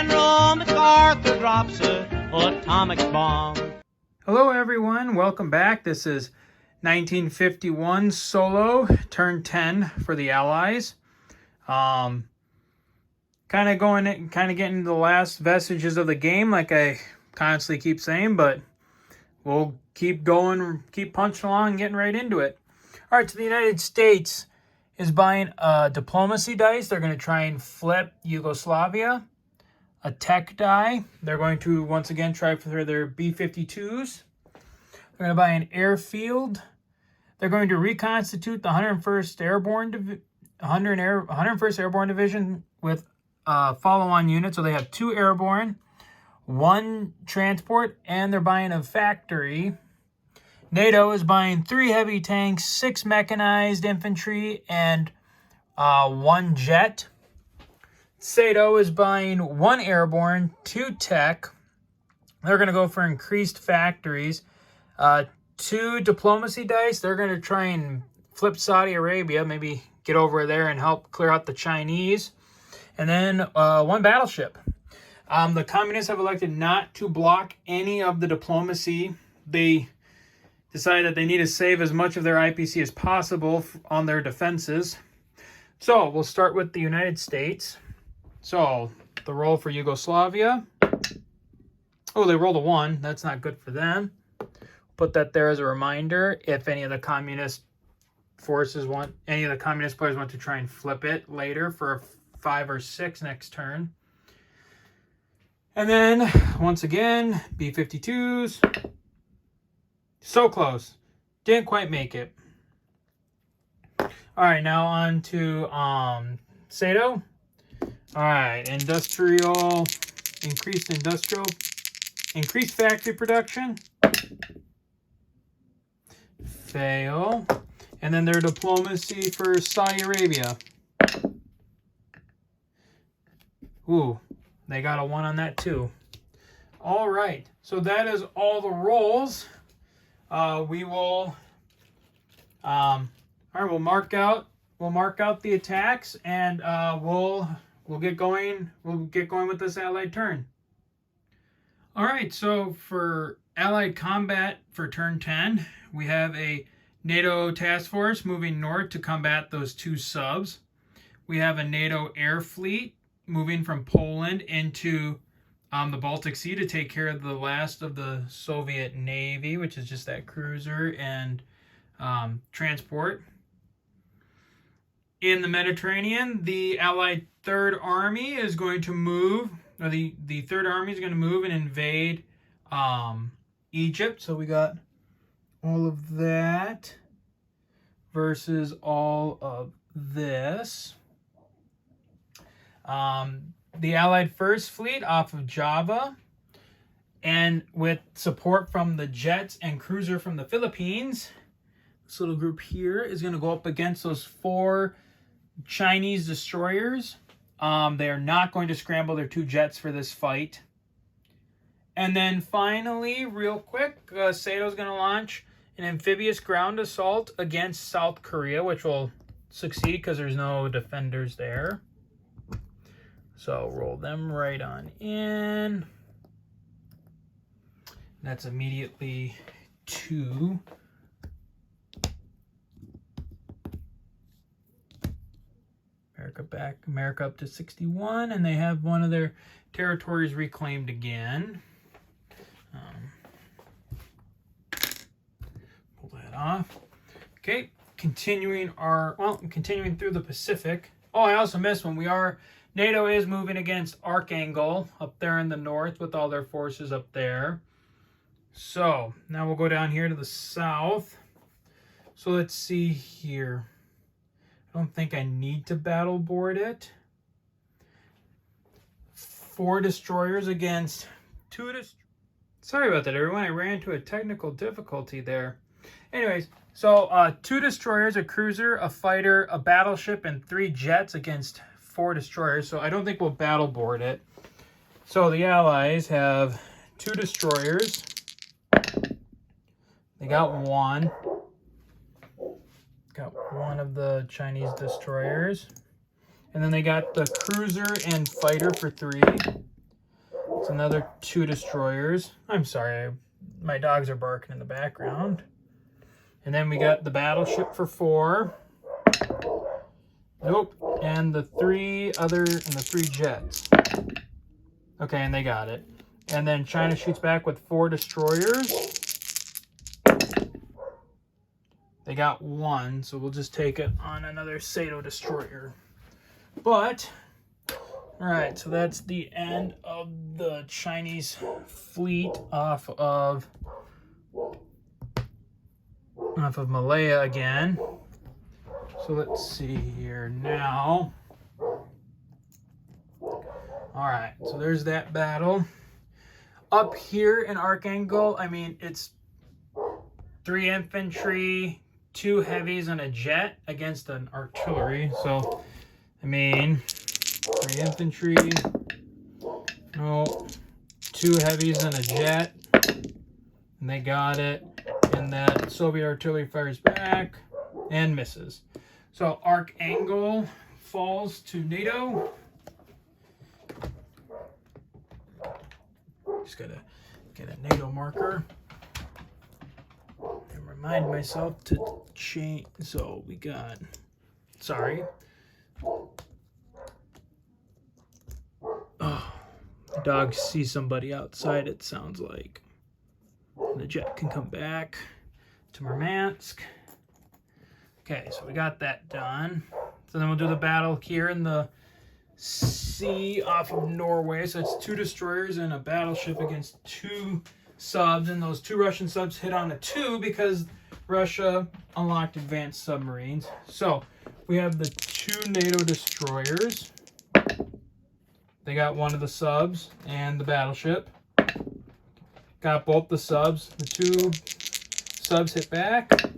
General MacArthur drops a atomic bomb. Hello everyone, welcome back. This is 1951 solo, turn 10 for the Allies. Kind of getting the last vestiges of the game, like I constantly keep saying, but we'll keep going, keep punching along and getting right into it. All right, so the United States is buying a diplomacy dice. They're going to try and flip Yugoslavia. A tech die. They're going to, once again, try for their B-52s. They're going to buy an airfield. They're going to reconstitute the 101st Airborne Division with follow-on units. So they have 2 airborne, 1 transport, and they're buying a factory. NATO is buying 3 heavy tanks, 6 mechanized infantry, and 1 jet. SATO is buying 1 airborne, 2 tech. They're going to go for increased factories. 2 diplomacy dice. They're going to try and flip Saudi Arabia, maybe get over there and help clear out the Chinese. And then 1 battleship. The communists have elected not to block any of the diplomacy. They decided that they need to save as much of their IPC as possible on their defenses. So we'll start with the United States. So, the roll for Yugoslavia. Oh, they rolled a 1. That's not good for them. Put that there as a reminder if any of the communist players want to try and flip it later for a 5 or 6 next turn. And then, once again, B-52s. So close. Didn't quite make it. All right, now on to SATO. All right, increased factory production. Fail. And then their diplomacy for Saudi Arabia. Ooh, they got a 1 on that too. All right, so that is all the rolls. We will, all right, we'll mark out the attacks, and we'll get going. We'll get going with this Allied turn. All right, so for Allied combat for turn 10, we have a NATO task force moving north to combat those 2 subs. We have a NATO air fleet moving from Poland into the Baltic Sea to take care of the last of the Soviet Navy, which is just that cruiser and transport. In the Mediterranean, the Allied Third Army is going to move, or the Third Army is going to move and invade Egypt. So we got all of that versus all of this. The Allied First Fleet off of Java, and with support from the jets and cruiser from the Philippines, this little group here is going to go up against those 4 Chinese destroyers. They are not going to scramble their 2 jets for this fight. And then finally, real quick, SATO is going to launch an amphibious ground assault against South Korea, which will succeed because there's no defenders there. So roll them right on in. That's immediately 2. America up to 61, and they have one of their territories reclaimed again. Pull that off. Okay, continuing through the Pacific. Oh, I also missed one. NATO is moving against Archangel up there in the north with all their forces up there. So now we'll go down here to the south. So let's see here. I don't think I need to battle board it. 4 destroyers against 2 destroyers. Sorry about that, everyone. I ran into a technical difficulty there. Anyways, so 2 destroyers, a cruiser, a fighter, a battleship, and 3 jets against 4 destroyers. So I don't think we'll battle board it. So the Allies have 2 destroyers. They got 1. Got 1 of the Chinese destroyers. And then they got the cruiser and fighter for 3. It's another 2 destroyers. I'm sorry, my dogs are barking in the background. And then we got the battleship for 4. Nope. And the 3 jets. Okay, and they got it. And then China shoots back with 4 destroyers. They got 1, so we'll just take it on another Sato destroyer. But, alright, so that's the end of the Chinese fleet off of Malaya again. So let's see here now. Alright, so there's that battle. Up here in Archangel, I mean, it's 3 infantry, 2 heavies, and a jet against an artillery. So, I mean, 3 infantry, no, 2 heavies and a jet, and they got it. And that Soviet artillery fires back and misses. So Archangel falls to NATO. Just gotta get a NATO marker and remind myself to change. So we got, sorry. Oh, the dogs see somebody outside, it sounds like. The jet can come back to Murmansk. Okay, so we got that done. So then we'll do the battle here in the sea off of Norway. So it's 2 destroyers and a battleship against 2 subs. And those 2 Russian subs hit on a 2 because Russia unlocked advanced submarines. So we have the 2 NATO destroyers. They got 1 of the subs and the battleship. Got both the subs. The 2 subs hit back, and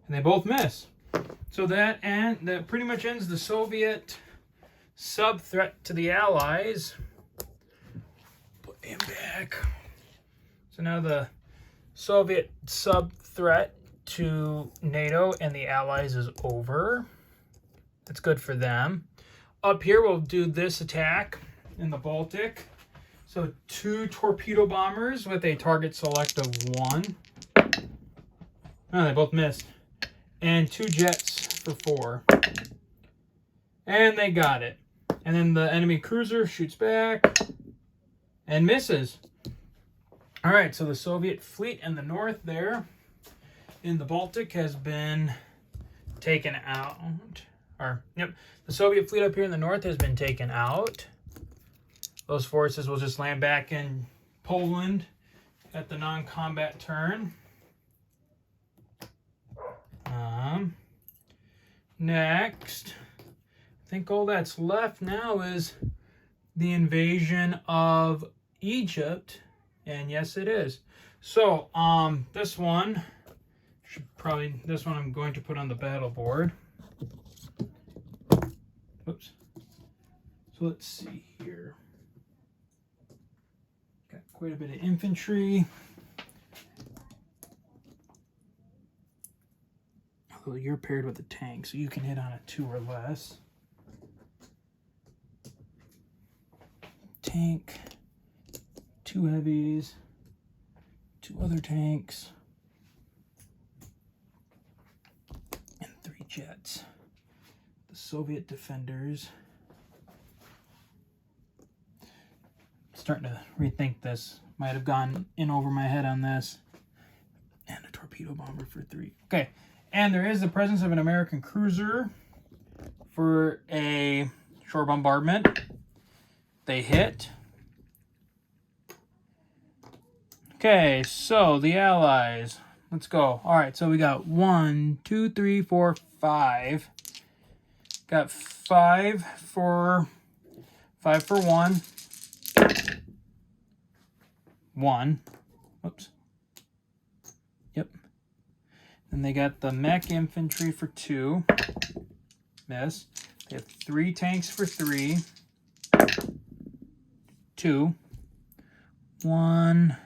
they both miss. So that pretty much ends the Soviet sub threat to the Allies. Put him back. So now the Soviet sub threat to NATO and the Allies is over. That's good for them. Up here, we'll do this attack in the Baltic. So 2 torpedo bombers with a target select of 1. Oh, they both missed. And 2 jets for 4. And they got it. And then the enemy cruiser shoots back and misses. All right, so the Soviet fleet in the north there in the Baltic has been taken out. The Soviet fleet up here in the north has been taken out. Those forces will just land back in Poland at the non-combat turn. Next, I think all that's left now is the invasion of Egypt, and yes, it is. So, this one I'm going to put on the battle board. Oops. So let's see here. Got quite a bit of infantry. Although you're paired with a tank, so you can hit on a 2 or less. Tank, 2 heavies, 2 other tanks, and 3 jets. The Soviet defenders. Starting to rethink this. Might have gone in over my head on this. And a torpedo bomber for 3. Okay. And there is the presence of an American cruiser for a shore bombardment. They hit. Okay, so the Allies. Let's go. All right, so we got 1, 2, 3, 4, 5. Got 5 for 1. 1. Whoops. Yep. Then they got the mech infantry for 2. Miss. They have 3 tanks for 3. 2. 1.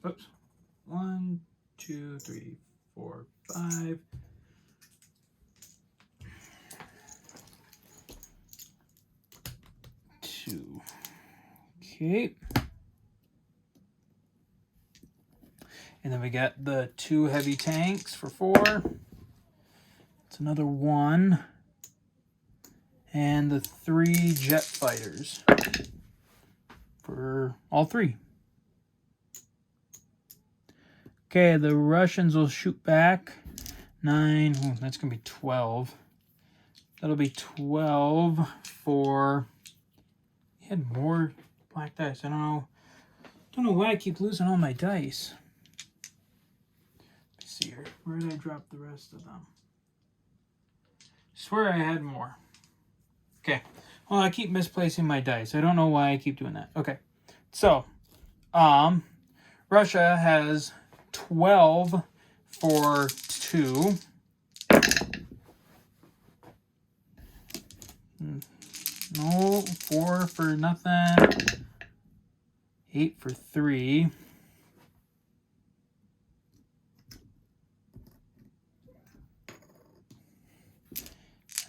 Oops. 1, 2, 3, 4, 5. 2. Okay. And then we got the 2 heavy tanks for 4. It's another 1. And the 3 jet fighters for all 3. Okay, the Russians will shoot back 9. Oh, that's going to be 12. That'll be 12 for... He had more black dice. I don't know why I keep losing all my dice. Let's see here. Where did I drop the rest of them? Swear I had more. Okay. Well, I keep misplacing my dice. I don't know why I keep doing that. Okay. So, Russia has 12 for 2. No, 4 for nothing. 8 for 3.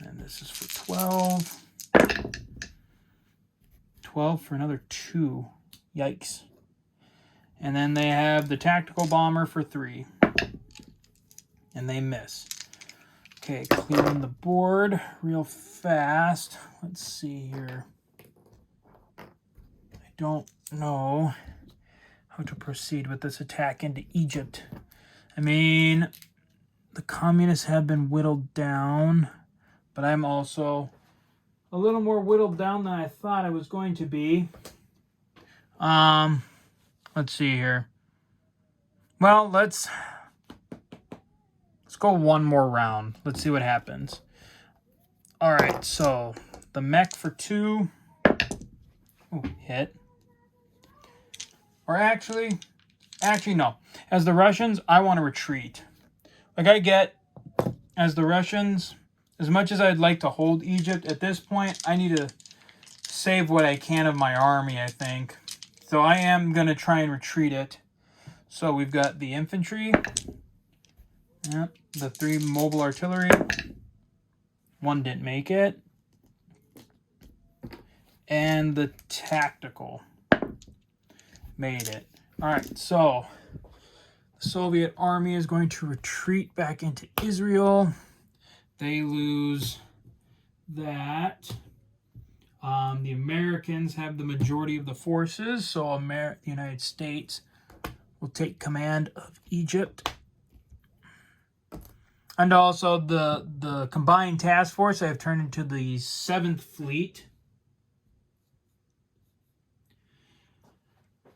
And this is for 12. 12 for another 2. Yikes. And then they have the tactical bomber for 3. And they miss. Okay, clearing the board real fast. Let's see here. I don't know how to proceed with this attack into Egypt. I mean, the communists have been whittled down, but I'm also a little more whittled down than I thought I was going to be. Let's see here. Well, let's go one more round. Let's see what happens. All right, so the mech for 2. Oh, hit. Or actually no. As the Russians, I want to retreat. Like I get, as the Russians, as much as I'd like to hold Egypt, at this point, I need to save what I can of my army, I think. So I am going to try and retreat it. So we've got the infantry. Yep, the 3 mobile artillery. 1 didn't make it. And the tactical made it. All right, so the Soviet army is going to retreat back into Israel. They lose that. The Americans have the majority of the forces, so the United States will take command of Egypt. And also the combined task force I have turned into the 7th Fleet.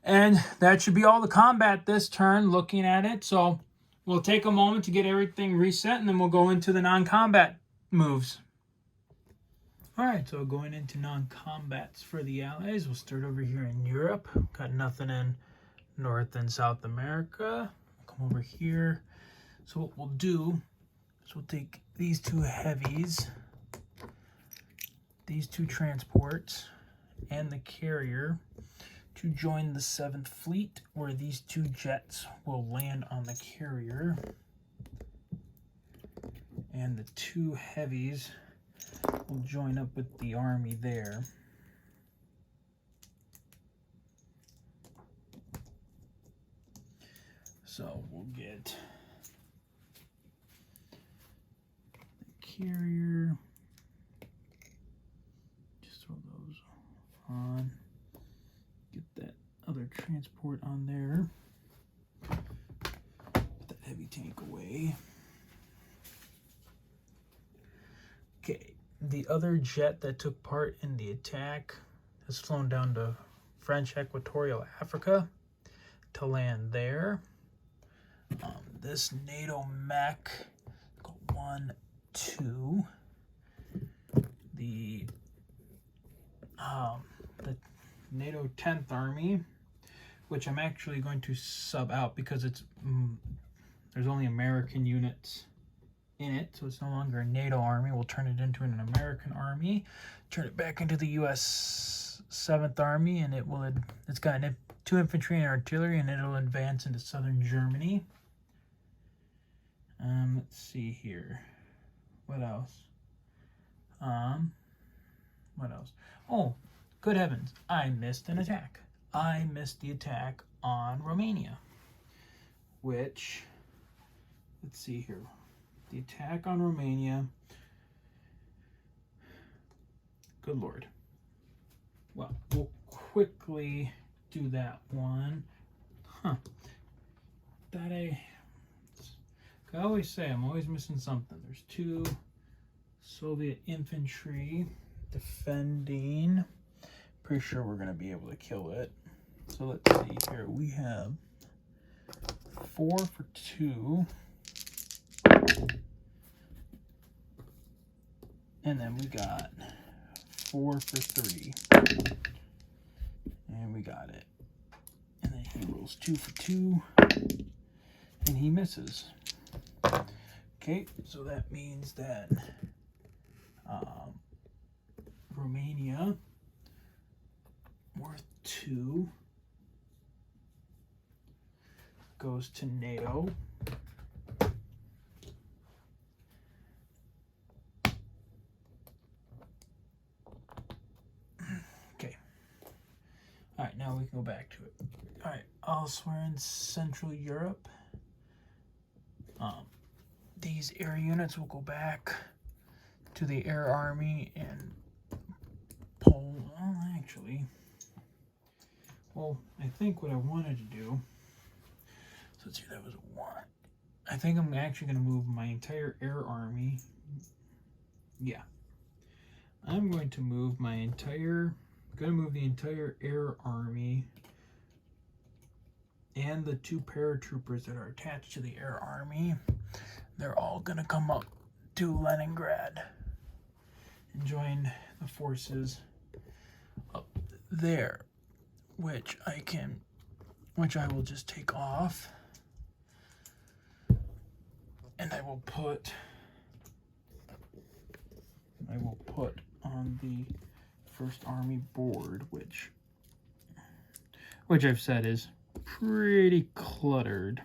And that should be all the combat this turn, looking at it. So we'll take a moment to get everything reset, and then we'll go into the non-combat moves. All right, so going into non-combats for the Allies, we'll start over here in Europe. Got nothing in North and South America. Come over here. So what we'll do is we'll take these 2 heavies, these 2 transports, and the carrier to join the 7th Fleet, where these 2 jets will land on the carrier. And the 2 heavies will join up with the army there. So we'll get the carrier. Just throw those on. Get that other transport on there. Put that heavy tank away. Okay, the other jet that took part in the attack has flown down to French Equatorial Africa to land there. This NATO mech, got 1, 2. The NATO 10th Army, which I'm actually going to sub out because it's there's only American units in it, so it's no longer a NATO army. We'll turn it into an American army, turn it back into the U.S. 7th Army, and it's got 2 infantry and artillery, and it'll advance into southern Germany. Let's see here. What else? What else? Oh, Good heavens, I missed an attack. I missed the attack on Romania, which, let's see here. The attack on Romania. Good Lord. Well, we'll quickly do that one. Huh. I always say I'm always missing something. There's 2 Soviet infantry defending. Pretty sure we're going to be able to kill it. So let's see here. We have 4 for 2. And then we got 4 for 3. And we got it. And then he rolls 2 for 2. And he misses. Okay, so that means that Romania, worth 2, goes to NATO. Okay. All right, now we can go back to it. All right, elsewhere in Central Europe, these air units will go back to the Air Army and Poland. Well, actually, I think what I wanted to do, so let's see, that was 1. I think I'm actually going to move my entire Air Army. Yeah. I'm going to move the entire Air Army and the 2 paratroopers that are attached to the Air Army. They're all going to come up to Leningrad and join the forces up there, which I will just take off, and I will put on the 1st Army board, which I've said is pretty cluttered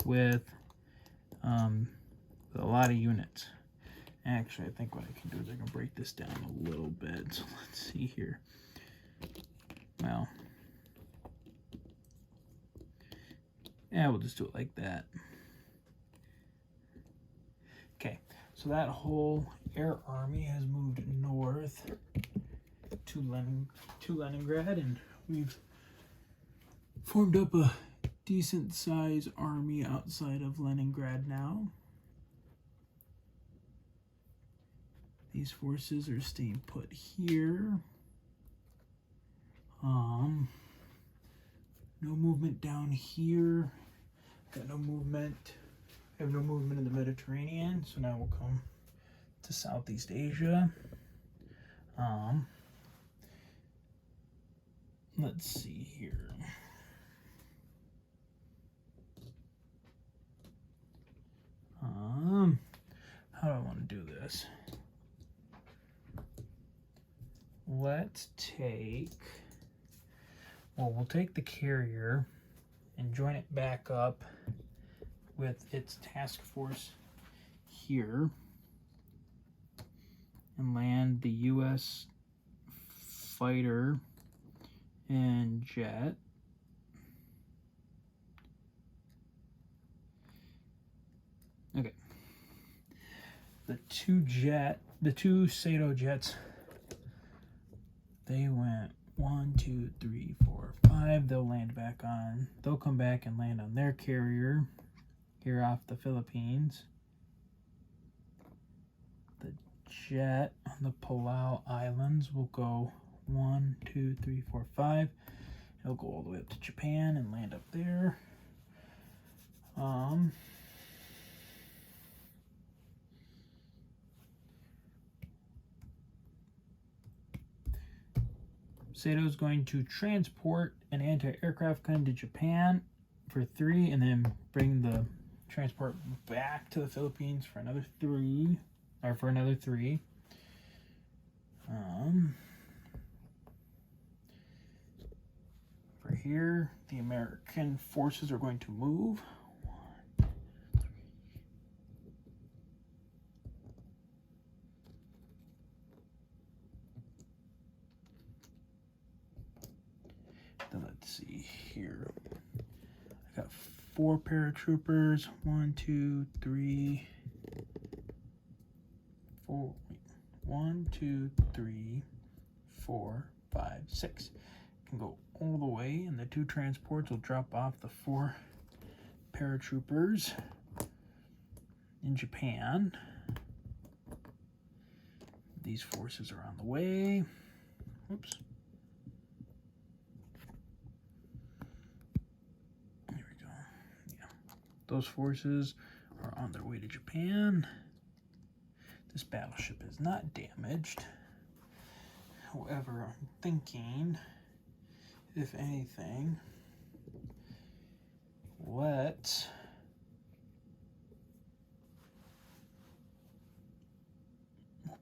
with a lot of units. Actually, I think what I can do is I can break this down a little bit. So let's see here. Well, yeah, we'll just do it like that. Okay, so that whole Air Army has moved north to Leningrad, and we've formed up a decent sized army outside of Leningrad now. These forces are staying put here. No movement down here. Got no movement. I have no movement in the Mediterranean, so now we'll come to Southeast Asia. Let's see here. How do I want to do this? Let's take, we'll take the carrier and join it back up with its task force here and land the U.S. fighter and jet. Okay. The two Sato jets, they went 1, 2, 3, 4, 5. They'll come back and land on their carrier here off the Philippines. The jet on the Palau Islands will go 1, 2, 3, 4, 5. It'll go all the way up to Japan and land up there. Sato is going to transport an anti-aircraft gun to Japan for 3, and then bring the transport back to the Philippines for another 3, For here, the American forces are going to move. 1, 2, 3. here. I got 4 paratroopers. 1, 2, 3, 4. 1, 2, 3, 4, 5, 6. Can go all the way, and the 2 transports will drop off the 4 paratroopers in Japan. These forces are on the way. Oops. There we go. Yeah. Those forces are on their way to Japan. This battleship is not damaged. However, I'm thinking, if anything, we'll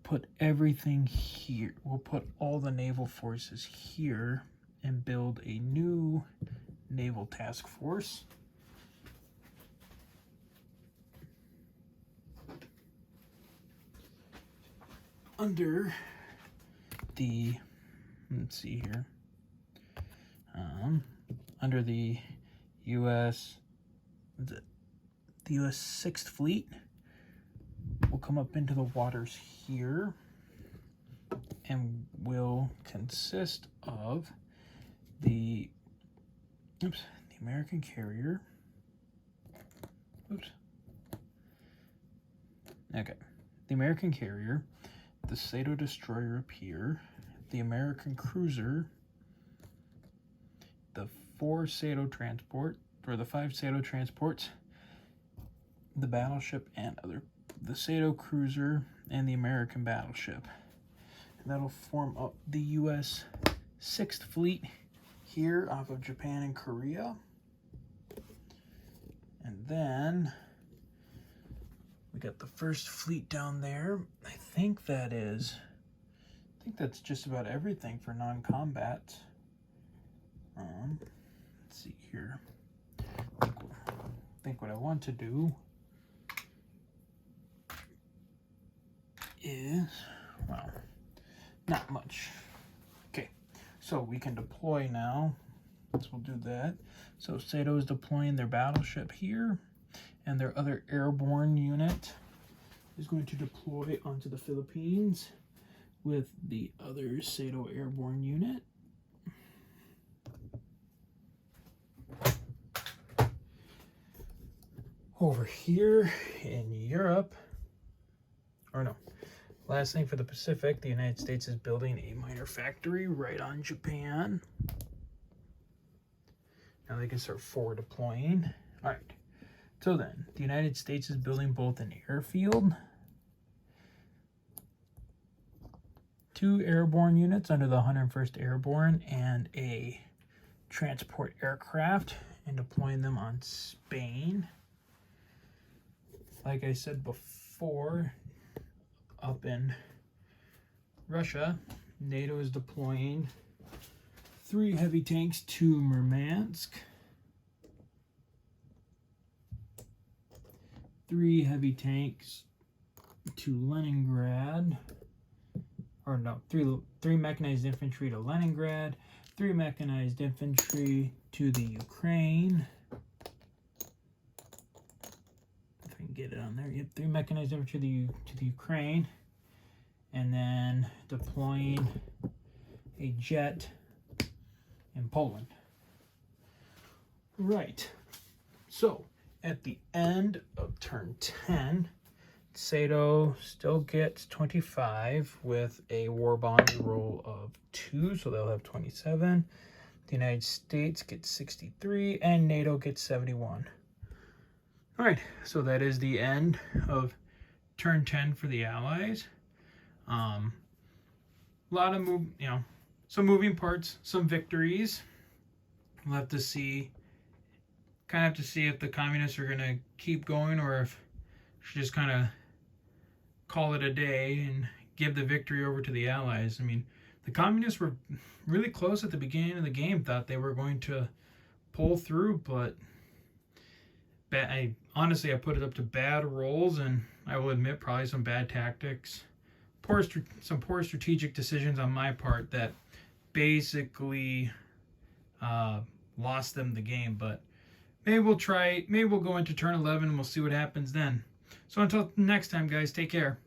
put everything here. We'll put all the naval forces here and build a new naval task force. Under the, let's see here, under the U.S. the U.S. 6th Fleet will come up into the waters here and will consist of the American carrier. Okay, the American carrier, the Sato destroyer up here, the American cruiser, the 4 Sato transport, or the 5 Sato transports, the battleship and the Sato cruiser, and the American battleship. And that'll form up the U.S. 6th Fleet here off of Japan and Korea. And then we got the 1st Fleet down there. I think that's just about everything for non-combat. Let's see here. I think what I want to do is, well, not much. Okay, so we can deploy now. So we'll do that. So Sato is deploying their battleship here, and their other airborne unit is going to deploy onto the Philippines with the other Sato airborne unit. Over here in Europe, or no, last thing for the Pacific, the United States is building a minor factory right on Japan. Now they can start forward deploying. All right, so then the United States is building both an airfield, 2 airborne units under the 101st Airborne, and a transport aircraft, and deploying them on Spain. Like I said before, up in Russia, NATO is deploying 3 heavy tanks to Murmansk, 3 heavy tanks to Leningrad, or no, 3 mechanized infantry to Leningrad, 3 mechanized infantry to the Ukraine. If I can get it on there, yep, 3 mechanized infantry to the Ukraine, and then deploying a jet in Poland. Right, so at the end of turn 10, Sato still gets 25 with a war bond roll of 2, so they'll have 27. The United States gets 63, and NATO gets 71. All right, so that is the end of turn 10 for the Allies. A lot of some moving parts, some victories. We'll have to see. Kind of have to see if the communists are going to keep going, or if should just kind of call it a day and give the victory over to the Allies. I mean, the communists were really close at the beginning of the game, thought they were going to pull through, but honestly, I put it up to bad rolls, and I will admit probably some bad tactics, some poor strategic decisions on my part that basically lost them the game. But maybe we'll try. Maybe we'll go into turn 11 and we'll see what happens then. So until next time, guys, take care.